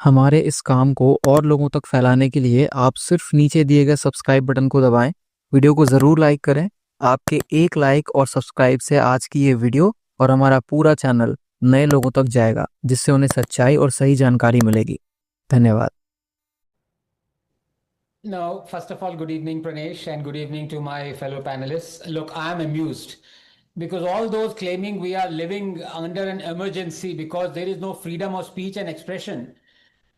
हमारे इस काम को और लोगों तक फैलाने के लिए आप सिर्फ नीचे दिए गए सब्सक्राइब बटन को दबाएं। वीडियो को ज़रूर लाइक करें। आपके एक लाइक और सब्सक्राइब से आज की ये वीडियो और हमारा पूरा चैनल नए लोगों तक जाएगा, जिससे उन्हें सच्चाई और सही जानकारी मिलेगी। धन्यवाद। No, first of all, good evening, Pranesh, and good evening to my fellow panelists. Look, I am amused because all those claiming we are living under an emergency because there is no freedom of speech and expression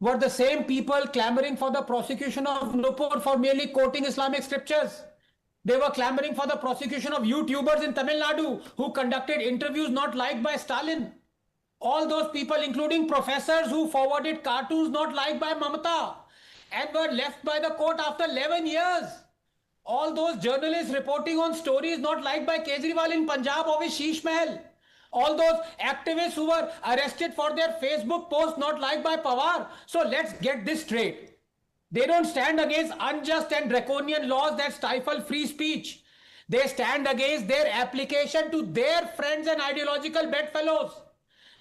were the same people clamoring for the prosecution of Nupur for merely quoting Islamic scriptures. They were clamoring for the prosecution of YouTubers in Tamil Nadu who conducted interviews not liked by Stalin. All those people, including professors who forwarded cartoons not liked by Mamata and were left by the court after 11 years. All those journalists reporting on stories not liked by Kejriwal in Punjab or with Sheesh Mahal. All those activists who were arrested for their Facebook posts not liked by Pawar. So let's get this straight. They don't stand against unjust and draconian laws that stifle free speech. They stand against their application to their friends and ideological bedfellows.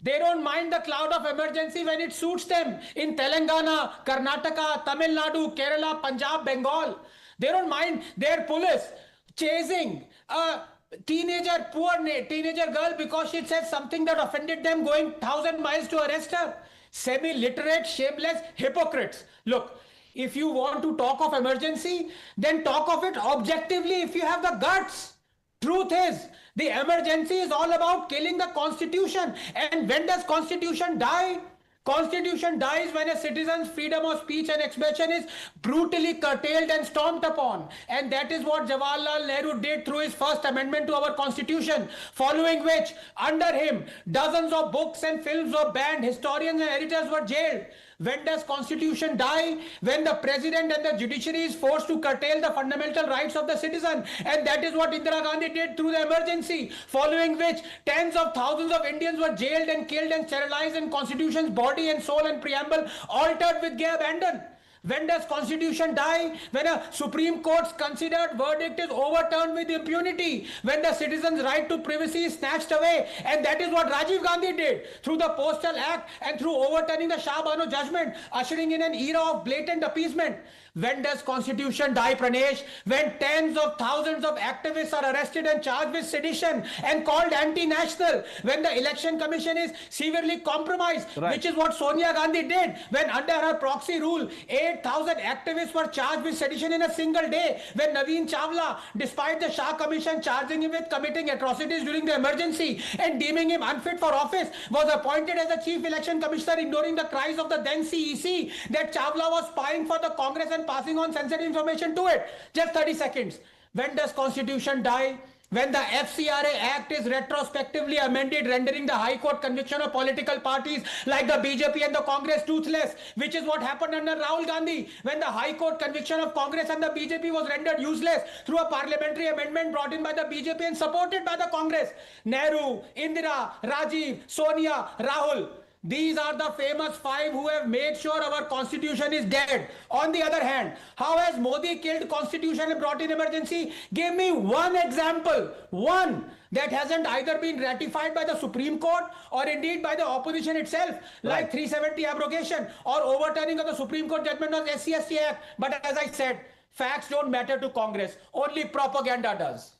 They don't mind the cloud of emergency when it suits them in Telangana, Karnataka, Tamil Nadu, Kerala, Punjab, Bengal. They don't mind their police chasing a poor teenager girl because she said something that offended them, going 1,000 miles to arrest her. Semi-literate, shameless hypocrites. Look, if you want to talk of emergency, then talk of it objectively if you have the guts. Truth is, the emergency is all about killing the constitution. And when does constitution die? Constitution dies when a citizen's freedom of speech and expression is brutally curtailed and stomped upon. And that is what Jawaharlal Nehru did through his first amendment to our constitution, following which, under him, dozens of books and films were banned, historians and editors were jailed. When does constitution die? When the president and the judiciary is forced to curtail the fundamental rights of the citizen. And that is what Indira Gandhi did through the emergency, following which tens of thousands of Indians were jailed and killed and sterilized, and constitution's body and soul and preamble altered with gay abandon. When does constitution die? When a Supreme Court's considered verdict is overturned with impunity. When the citizen's right to privacy is snatched away. And that is what Rajiv Gandhi did through the Postal Act and through overturning the Shah Bano judgment, ushering in an era of blatant appeasement. When does constitution die, Pranesh? When tens of thousands of activists are arrested and charged with sedition and called anti-national. When the election commission is severely compromised, which is what Sonia Gandhi did. When under her proxy rule, 8,000 activists were charged with sedition in a single day. When Naveen Chawla, despite the Shah Commission charging him with committing atrocities during the emergency and deeming him unfit for office, was appointed as the chief election commissioner, ignoring the cries of the then CEC that Chawla was spying for the Congress and passing on sensitive information to it. Just 30 seconds. When does constitution die? When the FCRA Act is retrospectively amended, rendering the High Court conviction of political parties like the BJP and the Congress toothless, which is what happened under Rahul Gandhi, when the High Court conviction of Congress and the BJP was rendered useless through a parliamentary amendment brought in by the BJP and supported by the Congress. Nehru, Indira, Rajiv, Sonia, Rahul. These are the famous five who have made sure our constitution is dead. On the other hand, how has Modi killed constitution and brought in emergency? Give me one example, one that hasn't either been ratified by the Supreme Court or indeed by the opposition itself, like 370 abrogation or overturning of the Supreme Court judgment on SC/ST Act. But as I said, facts don't matter to Congress, only propaganda does.